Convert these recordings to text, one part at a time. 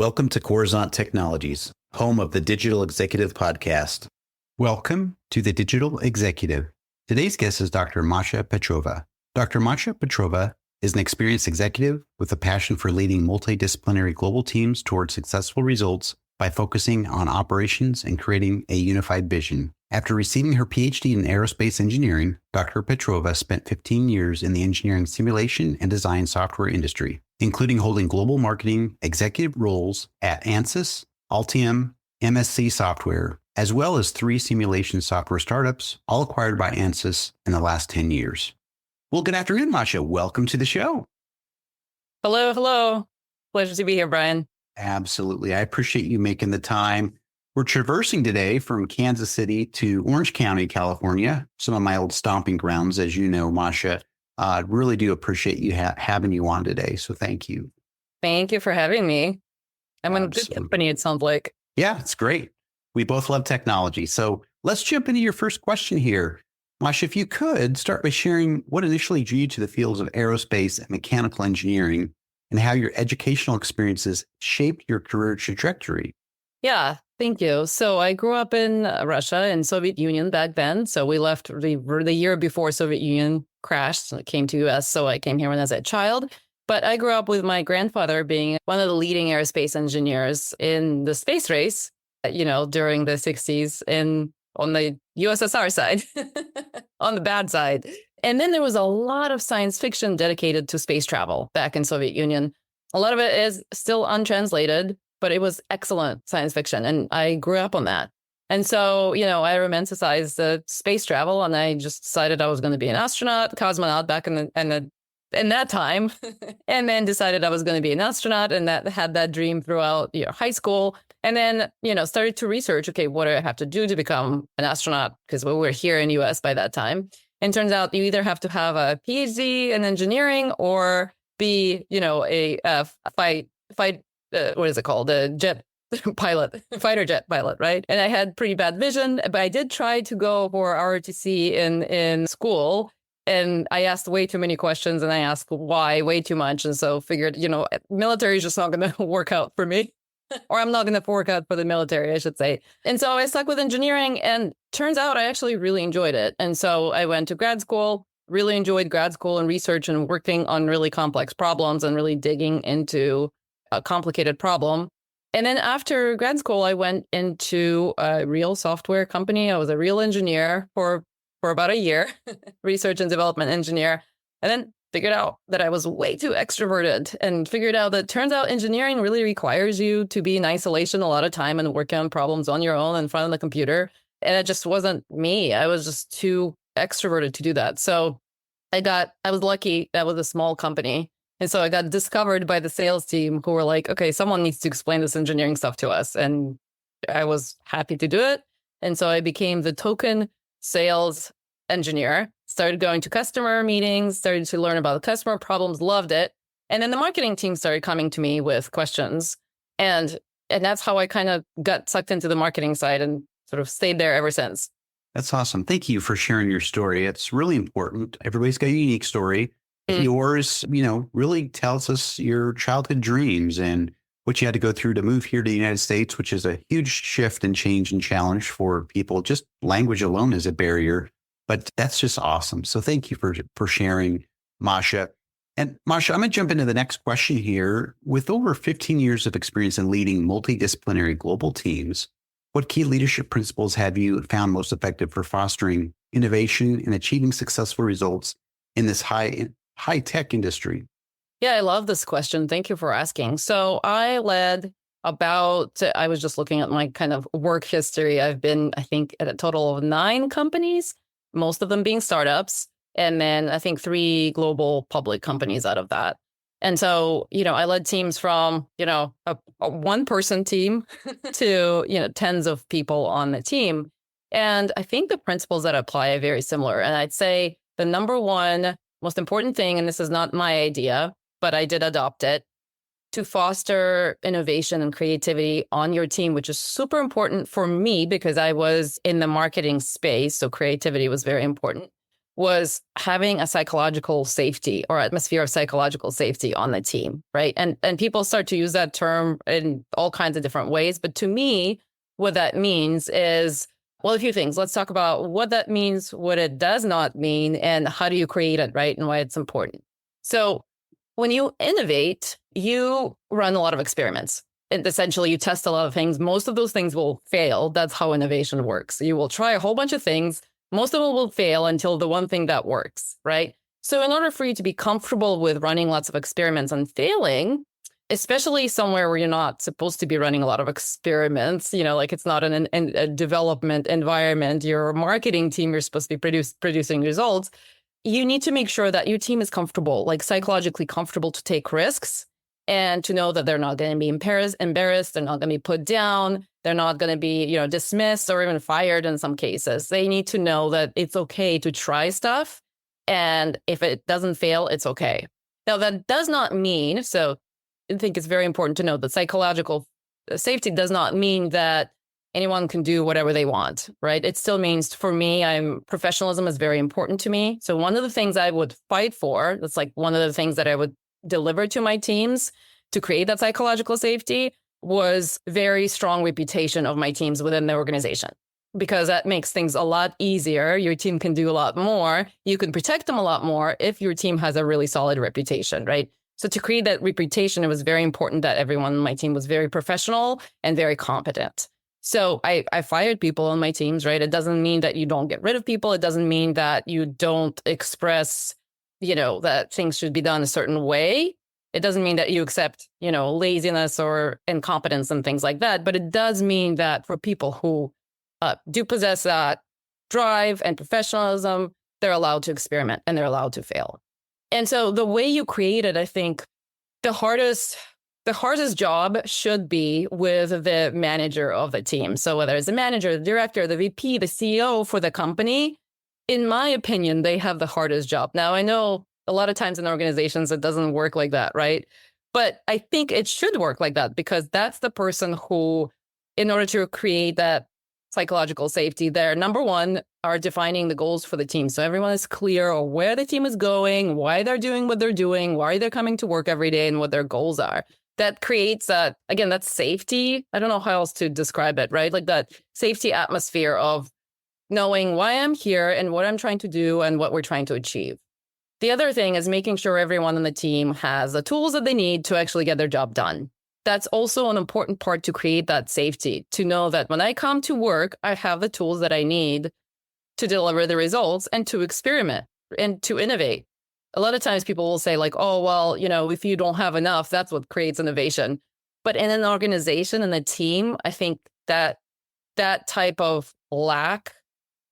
Welcome to Coruzant Technologies, home of the Digital Executive Podcast. Welcome to the Digital Executive. Today's guest is Dr. Masha Petrova. Dr. Masha Petrova is an experienced executive with a passion for leading multidisciplinary global teams towards successful results by focusing on operations and creating a unified vision. After receiving her PhD in aerospace engineering, Dr. Petrova spent 15 years in the engineering simulation and design software industry, including holding global marketing executive roles at Ansys, Altium, MSC Software, as well as 3 simulation software startups, all acquired by Ansys in the last 10 years. Well, good afternoon, Masha. Welcome to the show. Hello. Pleasure to be here, Brian. Absolutely. I appreciate you making the time. We're traversing today from Kansas City to Orange County, California, some of my old stomping grounds, as you know, Masha. I really do appreciate you having you on today. So thank you. Thank you for having me. I'm in good company, it sounds like. Yeah, it's great. We both love technology. So let's jump into your first question here. Masha, if you could start by sharing what initially drew you to the fields of aerospace and mechanical engineering and how your educational experiences shaped your career trajectory. Yeah, thank you. So I grew up in Russia and Soviet Union back then. So we left the year before Soviet Union crashed and came to US. So I came here when I was a child. But I grew up with my grandfather being one of the leading aerospace engineers in the space race, during the 60s on the USSR side, on the bad side. And then there was a lot of science fiction dedicated to space travel back in Soviet Union. A lot of it is still untranslated, but it was excellent science fiction. And I grew up on that. And so, I romanticized the space travel and I just decided I was going to be an astronaut, cosmonaut back in that time, and then decided I was going to be an astronaut and had that dream throughout high school. And then, started to research, okay, what do I have to do to become an astronaut? Because we were here in the US by that time. And turns out you either have to have a PhD in engineering or be, a jet pilot, fighter jet pilot, right? And I had pretty bad vision, but I did try to go for ROTC in school. And I asked way too many questions and I asked why way too much. And so figured, military is just not going to work out for me. Or I'm not going to work out for the military, I should say. And so I stuck with engineering and turns out I actually really enjoyed it. And so I went to grad school, really enjoyed grad school and research and working on really complex problems and really digging into a complicated problem. And then after grad school, I went into a real software company. I was a real engineer for about a year, research and development engineer, and then figured out that I was way too extroverted and figured out that turns out engineering really requires you to be in isolation a lot of time and work on problems on your own in front of the computer. And it just wasn't me. I was just too extroverted to do that. So I was lucky that was a small company. And so I got discovered by the sales team who were like, okay, someone needs to explain this engineering stuff to us. And I was happy to do it. And so I became the token sales engineer, started going to customer meetings, started to learn about the customer problems, loved it. And then the marketing team started coming to me with questions. And that's how I kind of got sucked into the marketing side and sort of stayed there ever since. That's awesome. Thank you for sharing your story. It's really important. Everybody's got a unique story. Yours, really tells us your childhood dreams and what you had to go through to move here to the United States, which is a huge shift and change and challenge for people. Just language alone is a barrier, but that's just awesome. So thank you for sharing, Masha. And Masha, I'm going to jump into the next question here. With over 15 years of experience in leading multidisciplinary global teams, what key leadership principles have you found most effective for fostering innovation and achieving successful results in this high-tech industry? Yeah, I love this question. Thank you for asking. So I was just looking at my kind of work history. I've been, I think, at a total of 9 companies, most of them being startups, and then I think 3 global public companies out of that. And so, I led teams from, a one-person team to, tens of people on the team. And I think the principles that apply are very similar. And I'd say the number one most important thing, and this is not my idea, but I did adopt it, to foster innovation and creativity on your team, which is super important for me because I was in the marketing space. So creativity was very important. was having a psychological safety or atmosphere of psychological safety on the team, right? And people start to use that term in all kinds of different ways. But to me, what that means is, well, a few things. Let's talk about what that means, what it does not mean, and how do you create it, right? And why it's important. So when you innovate, you run a lot of experiments. And essentially, you test a lot of things. Most of those things will fail. That's how innovation works. You will try a whole bunch of things. Most of them will fail until the one thing that works, right? So in order for you to be comfortable with running lots of experiments and failing, especially somewhere where you're not supposed to be running a lot of experiments, like it's not a development environment, your marketing team, you're supposed to be producing results, you need to make sure that your team is comfortable, like psychologically comfortable to take risks and to know that they're not going to be embarrassed, they're not going to be put down, they're not going to be, dismissed or even fired in some cases. They need to know that it's okay to try stuff. And if it doesn't fail, it's okay. Now, that does not mean, so I think it's very important to note that psychological safety does not mean that anyone can do whatever they want, right? It still means, for me, professionalism is very important to me. So one of the things I would fight for, that's like one of the things that I would deliver to my teams to create that psychological safety, was very strong reputation of my teams within the organization, because that makes things a lot easier. Your team can do a lot more. You can protect them a lot more if your team has a really solid reputation, right? So to create that reputation, it was very important that everyone on my team was very professional and very competent. So I fired people on my teams, right? It doesn't mean that you don't get rid of people. It doesn't mean that you don't express, that things should be done a certain way. It doesn't mean that you accept, laziness or incompetence and things like that. But it does mean that for people who do possess that drive and professionalism, they're allowed to experiment and they're allowed to fail. And so the way you create it, I think the hardest job should be with the manager of the team. So whether it's the manager, the director, the VP, the CEO for the company, in my opinion, they have the hardest job. Now, I know a lot of times in organizations, it doesn't work like that, right? But I think it should work like that, because that's the person who, in order to create that psychological safety, they're, number one, are defining the goals for the team. So everyone is clear on where the team is going, why they're doing what they're doing, why they're coming to work every day, and what their goals are. That creates that's safety. I don't know how else to describe it, right? Like that safety atmosphere of knowing why I'm here and what I'm trying to do and what we're trying to achieve. The other thing is making sure everyone on the team has the tools that they need to actually get their job done. That's also an important part to create that safety, to know that when I come to work, I have the tools that I need to deliver the results and to experiment and to innovate. A lot of times people will say like, oh, well, if you don't have enough, that's what creates innovation. But in an organization and a team, I think that type of lack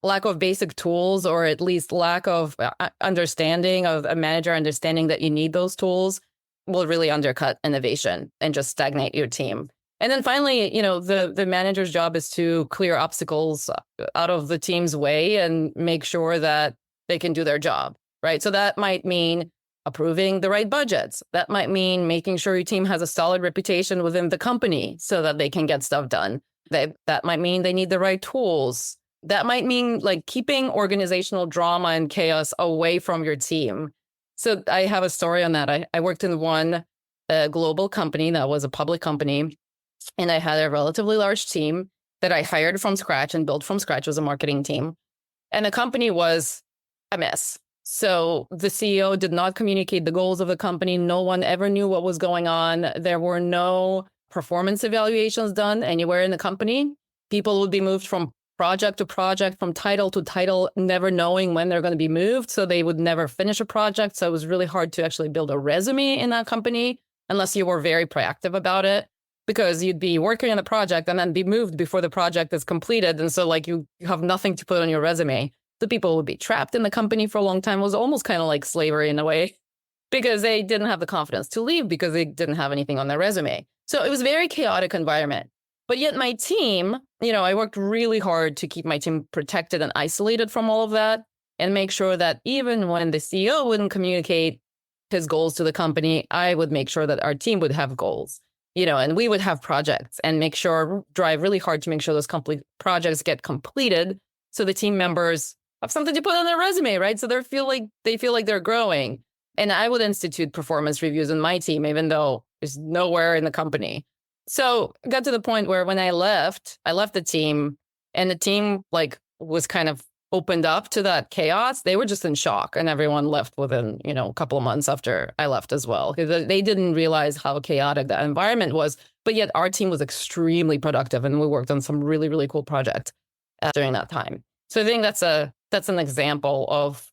of basic tools, or at least lack of understanding of a manager understanding that you need those tools, will really undercut innovation and just stagnate your team. And then finally, the manager's job is to clear obstacles out of the team's way and make sure that they can do their job, right? So that might mean approving the right budgets. That might mean making sure your team has a solid reputation within the company so that they can get stuff done. That might mean they need the right tools. That might mean like keeping organizational drama and chaos away from your team. So I have a story on that. I worked in one global company that was a public company, and I had a relatively large team that I hired from scratch and built from scratch. It was a marketing team. And the company was a mess. So the CEO did not communicate the goals of the company. No one ever knew what was going on. There were no performance evaluations done anywhere in the company. People would be moved from project to project, from title to title, never knowing when they're going to be moved. So they would never finish a project. So it was really hard to actually build a resume in that company unless you were very proactive about it, because you'd be working on a project and then be moved before the project is completed. And so like you have nothing to put on your resume. The people would be trapped in the company for a long time. It was almost kind of like slavery in a way, because they didn't have the confidence to leave because they didn't have anything on their resume. So it was a very chaotic environment. But yet my team, I worked really hard to keep my team protected and isolated from all of that, and make sure that even when the CEO wouldn't communicate his goals to the company, I would make sure that our team would have goals, and we would have projects and drive really hard to make sure those projects get completed. So the team members have something to put on their resume, right? So they feel like they're growing. And I would institute performance reviews in my team, even though there's nowhere in the company. So it got to the point where when I left the team, and the team like was kind of opened up to that chaos. They were just in shock, and everyone left within, a couple of months after I left as well, because they didn't realize how chaotic that environment was. But yet our team was extremely productive, and we worked on some really, really cool projects during that time. So I think that's an example of,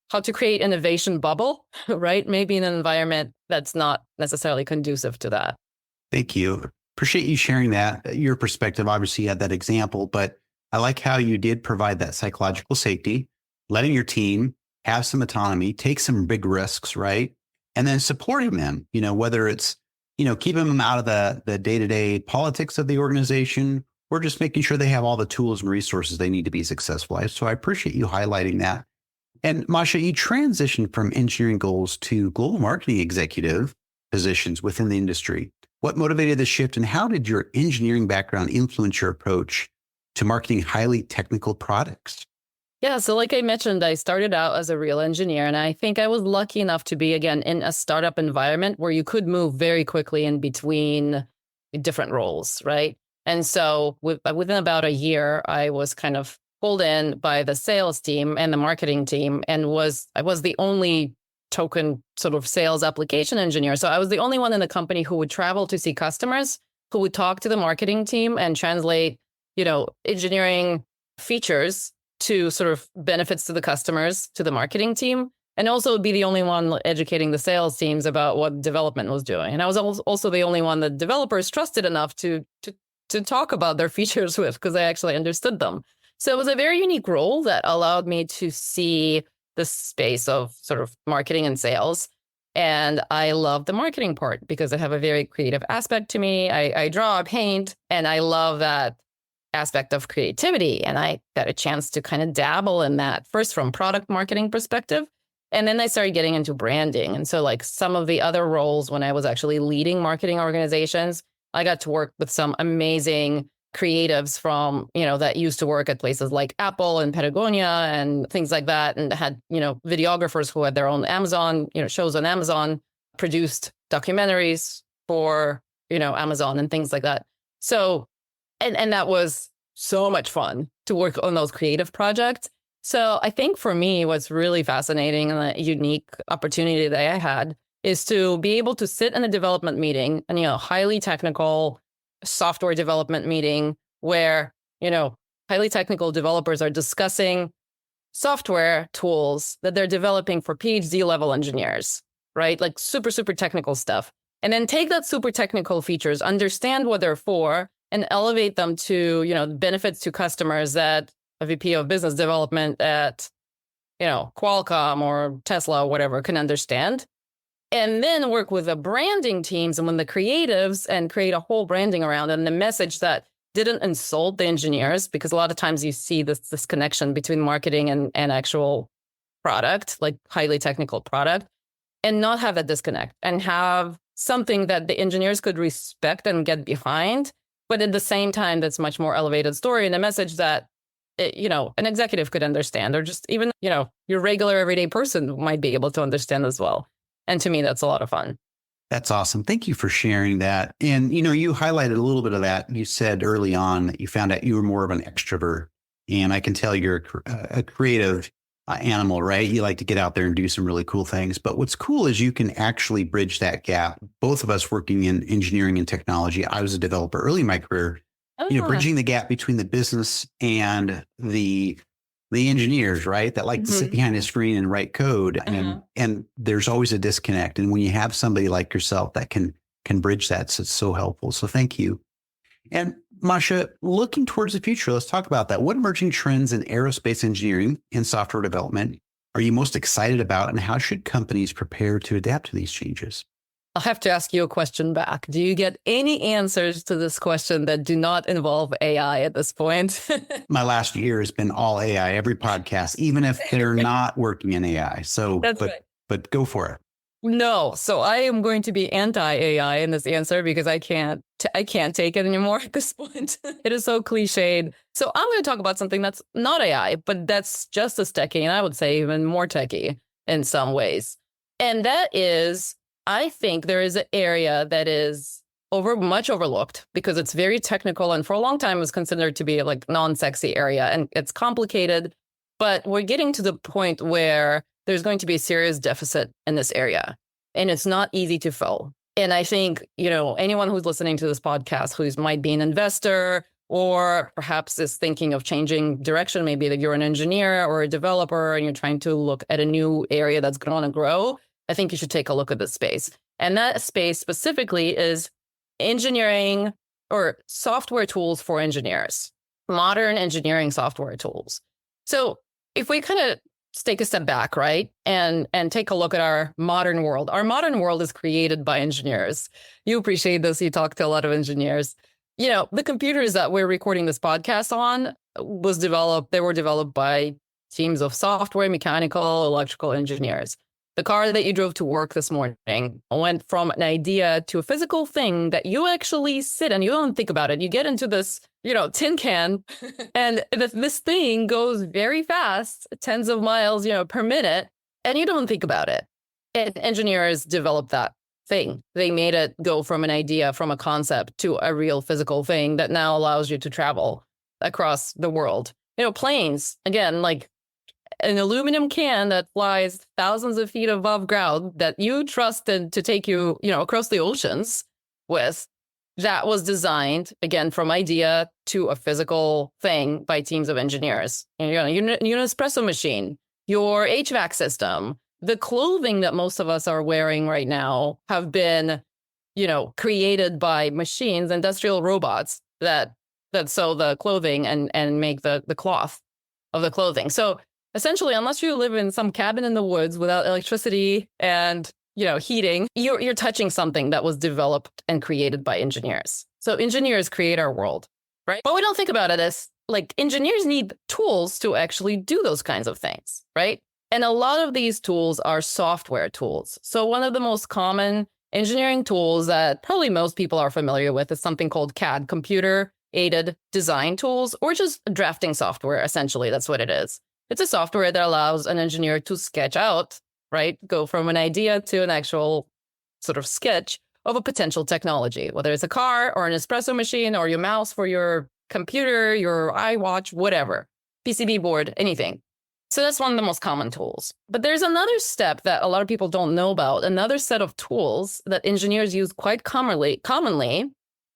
how to create innovation bubble, right? Maybe in an environment that's not necessarily conducive to that. Thank you. Appreciate you sharing that. Your perspective, obviously, you had that example, but I like how you did provide that psychological safety, letting your team have some autonomy, take some big risks, right? And then supporting them, whether it's, keeping them out of the day-to-day politics of the organization, or just making sure they have all the tools and resources they need to be successful. So I appreciate you highlighting that. And Masha, you transitioned from engineering goals to global marketing executive positions within the industry. What motivated the shift, and how did your engineering background influence your approach to marketing highly technical products? Yeah, so like I mentioned, I started out as a real engineer, and I think I was lucky enough to be, again, in a startup environment where you could move very quickly in between different roles, right? And so within about a year, I was kind of pulled in by the sales team and the marketing team, and I was the only token sort of sales application engineer. So I was the only one in the company who would travel to see customers, who would talk to the marketing team and translate, engineering features to sort of benefits to the customers, to the marketing team, and also be the only one educating the sales teams about what development was doing. And I was also the only one that developers trusted enough to talk about their features with, because I actually understood them. So it was a very unique role that allowed me to see the space of sort of marketing and sales. And I love the marketing part because I have a very creative aspect to me. I draw, I paint, and I love that aspect of creativity. And I got a chance to kind of dabble in that first from product marketing perspective. And then I started getting into branding. And so like some of the other roles when I was actually leading marketing organizations, I got to work with some amazing creatives from, that used to work at places like Apple and Patagonia and things like that, and had, videographers who had their own Amazon, shows on Amazon, produced documentaries for, Amazon and things like that. So, and that was so much fun to work on those creative projects. So I think for me, what's really fascinating and a unique opportunity that I had is to be able to sit in a development meeting, and, highly technical software development meeting where, highly technical developers are discussing software tools that they're developing for PhD level engineers, right? Like super, super technical stuff. And then take that super technical features, understand what they're for, and elevate them to, benefits to customers that a VP of business development at, Qualcomm or Tesla or whatever can understand. And then work with the branding teams and with the creatives and create a whole branding around it, and the message that didn't insult the engineers, because a lot of times you see this connection between marketing and actual product, like highly technical product, and not have that disconnect, and have something that the engineers could respect and get behind, but at the same time, that's much more elevated story and a message that, an executive could understand, or just even, your regular everyday person might be able to understand as well. And to me, that's a lot of fun. That's awesome. Thank you for sharing that. And, you highlighted a little bit of that. You said early on that you found out you were more of an extrovert. And I can tell you're a creative animal, right? You like to get out there and do some really cool things. But what's cool is you can actually bridge that gap. Both of us working in engineering and technology. I was a developer early in my career, bridging the gap between the business and the engineers, right? That like to sit behind a screen and write code. And there's always a disconnect. And when you have somebody like yourself that can bridge that, so it's so helpful. So thank you. And Masha, looking towards the future, let's talk about that. What emerging trends in aerospace engineering and software development are you most excited about, and how should companies prepare to adapt to these changes? I'll have to ask you a question back. Do you get any answers to this question that do not involve AI at this point? My last year has been all AI, every podcast, even if they're not working in AI. So, but go for it. No. So I am going to be anti-AI in this answer because I can't I can't take it anymore at this point. It is so cliched. So I'm going to talk about something that's not AI, but that's just as techie, and I would say even more techie in some ways. And that is, I think there is an area that is much overlooked because it's very technical, and for a long time it was considered to be like non-sexy area, and it's complicated. But we're getting to the point where there's going to be a serious deficit in this area, and it's not easy to fill. And I think, anyone who's listening to this podcast who might be an investor or perhaps is thinking of changing direction, maybe that you're an engineer or a developer and you're trying to look at a new area that's going to grow, I think you should take a look at this space. And that space specifically is engineering or software tools for engineers, modern engineering software tools. So if we kind of take a step back, right, and take a look at our modern world is created by engineers. You appreciate this. You talk to a lot of engineers. The computers that we're recording this podcast on they were developed by teams of software, mechanical, electrical engineers. The car that you drove to work this morning went from an idea to a physical thing that you actually sit and you don't think about it. You get into this, tin can, and this thing goes very fast, tens of miles, per minute, and you don't think about it. And engineers developed that thing. They made it go from an idea, from a concept to a real physical thing that now allows you to travel across the world. Planes, again, like an aluminum can that flies thousands of feet above ground that you trusted to take you, across the oceans with, that was designed, again, from idea to a physical thing by teams of engineers. And, your espresso machine, your HVAC system, the clothing that most of us are wearing right now have been, created by machines, industrial robots that sew the clothing and make the cloth of the clothing. So essentially, unless you live in some cabin in the woods without electricity and, heating, you're touching something that was developed and created by engineers. So engineers create our world, right? But we don't think about it as like engineers need tools to actually do those kinds of things, right? And a lot of these tools are software tools. So one of the most common engineering tools that probably most people are familiar with is something called CAD, computer-aided design tools, or just drafting software, essentially. That's what it is. It's a software that allows an engineer to sketch out, right? Go from an idea to an actual sort of sketch of a potential technology, whether it's a car or an espresso machine or your mouse for your computer, your iWatch, whatever, PCB board, anything. So that's one of the most common tools. But there's another step that a lot of people don't know about, another set of tools that engineers use quite commonly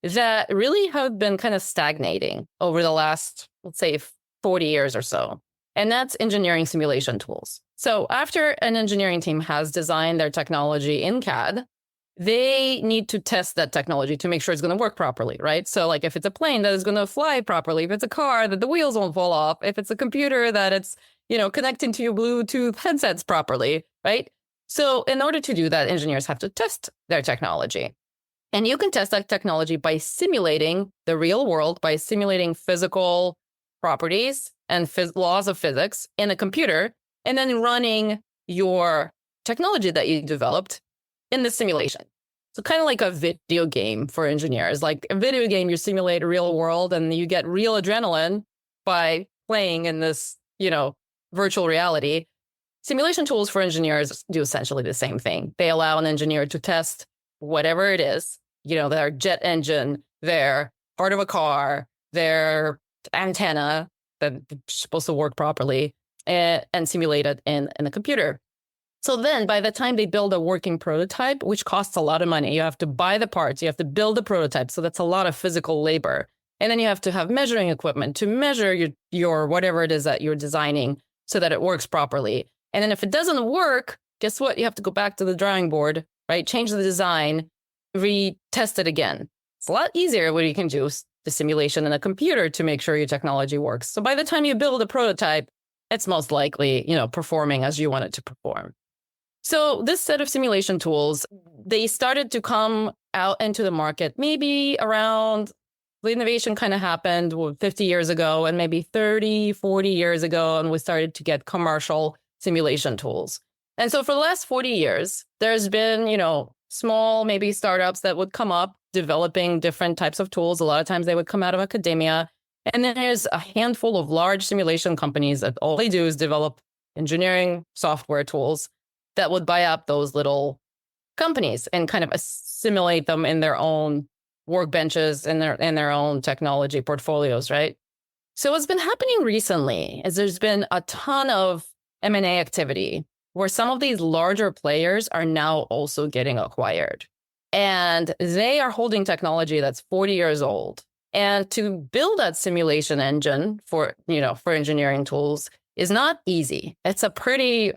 that really have been kind of stagnating over the last, let's say, 40 years or so. And that's engineering simulation tools. So after an engineering team has designed their technology in CAD, they need to test that technology to make sure it's going to work properly, right? So like if it's a plane that is going to fly properly, if it's a car that the wheels won't fall off, if it's a computer that it's, connecting to your Bluetooth headsets properly, right? So in order to do that, engineers have to test their technology. And you can test that technology by simulating the real world, by simulating physical properties and laws of physics in a computer, and then running your technology that you developed in the simulation. So kind of like a video game for engineers. Like a video game, you simulate a real world and you get real adrenaline by playing in this, virtual reality. Simulation tools for engineers do essentially the same thing. They allow an engineer to test whatever it is, their jet engine, their part of a car, their antenna that's supposed to work properly, and simulate it in a computer. So then by the time they build a working prototype, which costs a lot of money, you have to buy the parts, you have to build the prototype. So that's a lot of physical labor. And then you have to have measuring equipment to measure your whatever it is that you're designing so that it works properly. And then if it doesn't work, guess what? You have to go back to the drawing board, right? Change the design, retest it again. It's a lot easier when you can do the simulation in a computer to make sure your technology works. So by the time you build a prototype, it's most likely, performing as you want it to perform. So this set of simulation tools, they started to come out into the market maybe around, the innovation kind of happened 50 years ago and maybe 30, 40 years ago, and we started to get commercial simulation tools. And so for the last 40 years, there's been, small maybe startups that would come up developing different types of tools. A lot of times they would come out of academia. And then there's a handful of large simulation companies that all they do is develop engineering software tools that would buy up those little companies and kind of assimilate them in their own workbenches and their own technology portfolios, right? So what's been happening recently is there's been a ton of M&A activity where some of these larger players are now also getting acquired. And they are holding technology that's 40 years old. And to build that simulation engine for engineering tools is not easy. It's a pretty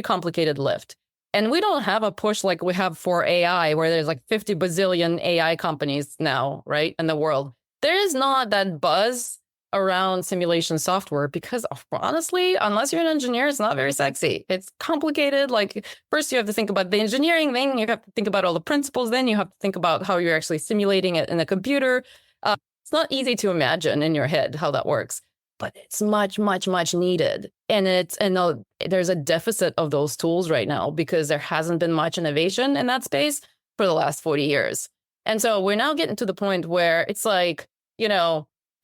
complicated lift. And we don't have a push like we have for AI, where there's like 50 bazillion AI companies now, right, in the world. There is not that buzz around simulation software because, honestly, unless you're an engineer, it's not very sexy. It's complicated. Like, first you have to think about the engineering, then you have to think about all the principles, then you have to think about how you're actually simulating it in a computer. It's not easy to imagine in your head how that works, but it's much, much, much needed. And there's a deficit of those tools right now because there hasn't been much innovation in that space for the last 40 years. And so we're now getting to the point where it's like,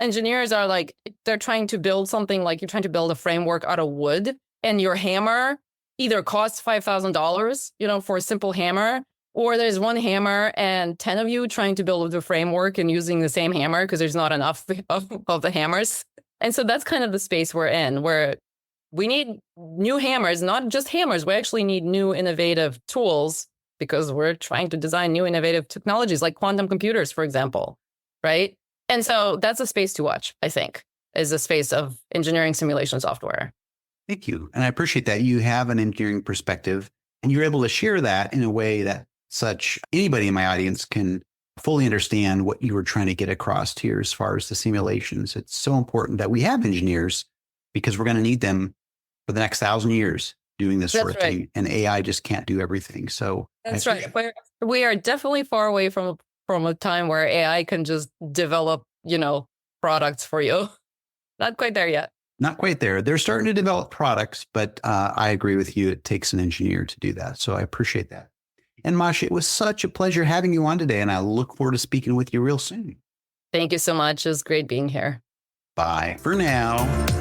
engineers are like, they're trying to build something, like you're trying to build a framework out of wood, and your hammer either costs $5,000, for a simple hammer, or there's one hammer and 10 of you trying to build the framework and using the same hammer because there's not enough of the hammers. And so that's kind of the space we're in, where we need new hammers, not just hammers. We actually need new innovative tools because we're trying to design new innovative technologies like quantum computers, for example, right? And so that's a space to watch, I think, is the space of engineering simulation software. Thank you. And I appreciate that you have an engineering perspective and you're able to share that in a way that anybody in my audience can fully understand what you were trying to get across here as far as the simulations. It's so important that we have engineers because we're going to need them for the next 1,000 years doing this sort of thing. And AI just can't do everything. So that's right. We are definitely far away from a time where AI can just develop, products for you. Not quite there yet. Not quite there. They're starting to develop products, but I agree with you. It takes an engineer to do that. So I appreciate that. And Masha, it was such a pleasure having you on today, and I look forward to speaking with you real soon. Thank you so much. It was great being here. Bye for now.